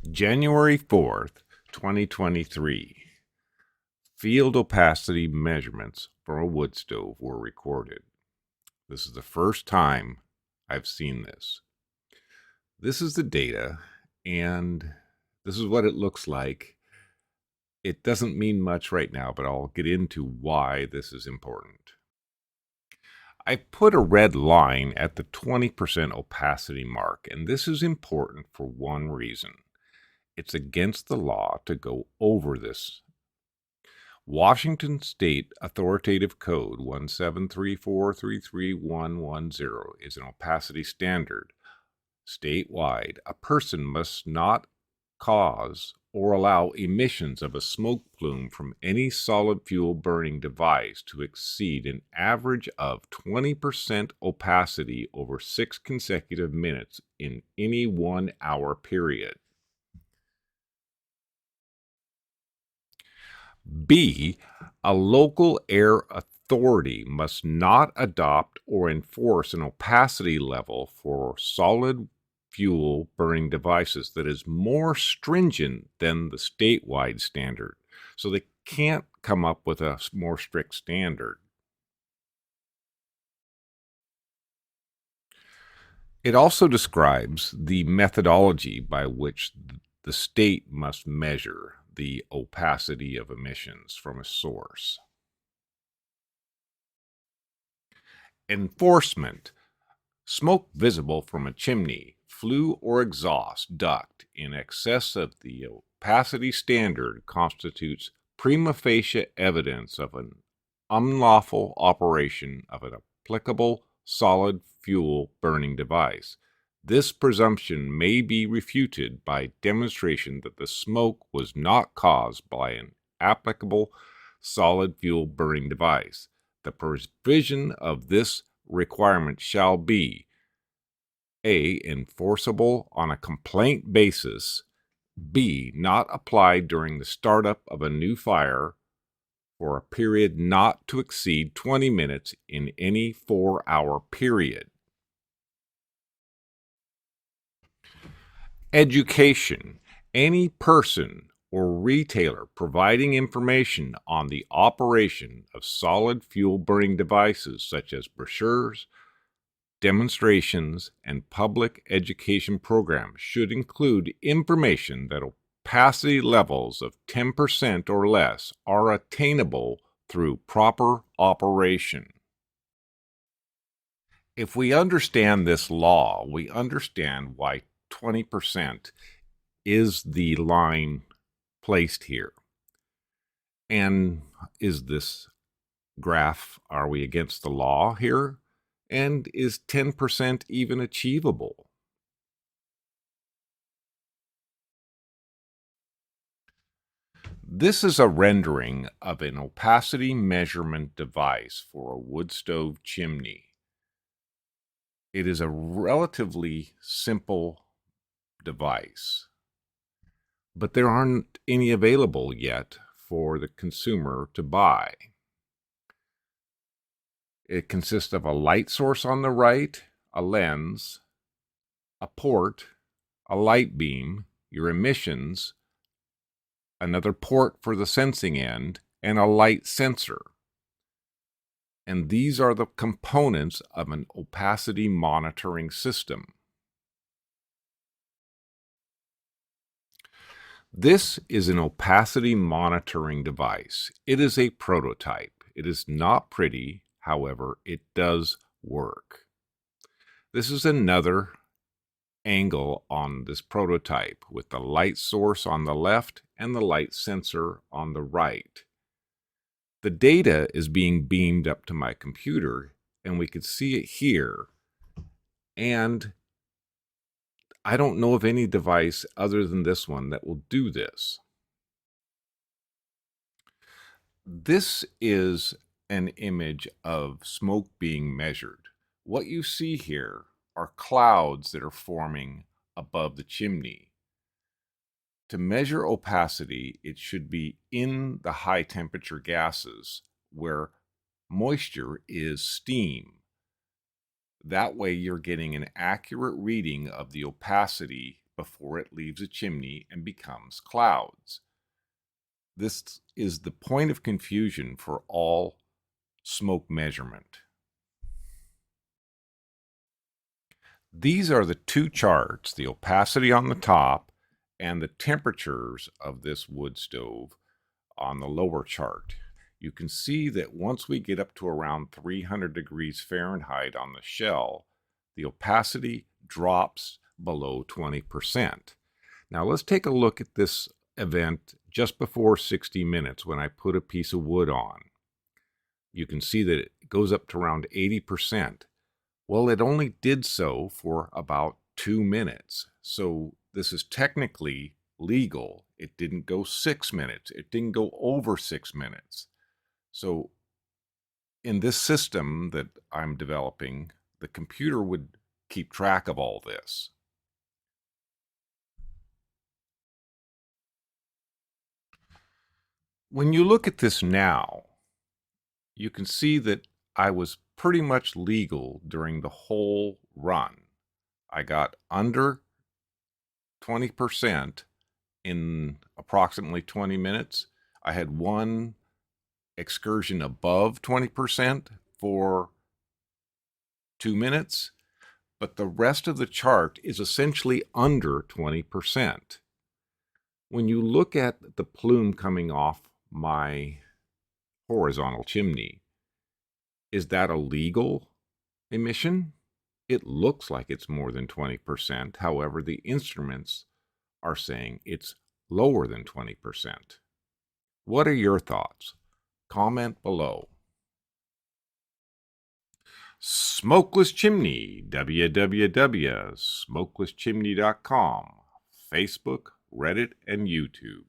January 4th, 2023. Field opacity measurements for a wood stove were recorded. This is the first time I've seen this. This is the data, and this is what it looks like. It doesn't mean much right now, but I'll get into why this is important. I put a red line at the 20% opacity mark, and this is important for one reason. It's against the law to go over this. Washington State Authoritative Code 173433110 is an opacity standard. Statewide, a person must not cause or allow emissions of a smoke plume from any solid fuel burning device to exceed an average of 20% opacity over 6 consecutive minutes in any 1 hour period. B, a local air authority must not adopt or enforce an opacity level for solid fuel burning devices that is more stringent than the statewide standard. So they can't come up with a more strict standard. It also describes the methodology by which the state must measure the opacity of emissions from a source. Enforcement. Smoke visible from a chimney, flue, or exhaust duct in excess of the opacity standard constitutes prima facie evidence of an unlawful operation of an applicable solid fuel burning device. This presumption may be refuted by demonstration that the smoke was not caused by an applicable solid fuel burning device. The provision of this requirement shall be A, enforceable on a complaint basis, B, not applied during the startup of a new fire for a period not to exceed 20 minutes in any 4-hour period. Education. Any person or retailer providing information on the operation of solid fuel burning devices such as brochures, demonstrations, and public education programs should include information that opacity levels of 10% or less are attainable through proper operation. If we understand this law, we understand why 20% is the line placed here. And is this graph, are we against the law here? And is 10% even achievable? This is a rendering of an opacity measurement device for a wood stove chimney. It is a relatively simple device, but there aren't any available yet for the consumer to buy. It consists of a light source on the right, a lens, a port, a light beam, your emissions, another port for the sensing end, and a light sensor. And these are the components of an opacity monitoring system. This is an opacity monitoring device. It is a prototype. It is not pretty, however, it does work. This is another angle on this prototype with the light source on the left and the light sensor on the right. The data is being beamed up to my computer, and we could see it here. And I don't know of any device other than this one that will do this. This is an image of smoke being measured. What you see here are clouds that are forming above the chimney. To measure opacity, it should be in the high temperature gases where moisture is steam. That way you're getting an accurate reading of the opacity before it leaves a chimney and becomes clouds. This is the point of confusion for all smoke measurement. These are the two charts, the opacity on the top and the temperatures of this wood stove on the lower chart. You can see that once we get up to around 300 degrees Fahrenheit on the shell, the opacity drops below 20%. Now let's take a look at this event just before 60 minutes when I put a piece of wood on. You can see that it goes up to around 80%. Well, it only did so for about 2 minutes. So this is technically legal. It didn't go 6 minutes. It didn't go over 6 minutes. So in this system that I'm developing, the computer would keep track of all this. When you look at this now, you can see that I was pretty much legal during the whole run. I got under 20% in approximately 20 minutes. I had one excursion above 20% for 2 minutes, but the rest of the chart is essentially under 20%. When you look at the plume coming off my horizontal chimney, is that a legal emission? It looks like it's more than 20%. However, the instruments are saying it's lower than 20%. What are your thoughts? Comment below. Smokeless Chimney, www.smokelesschimney.com, Facebook, Reddit, and YouTube.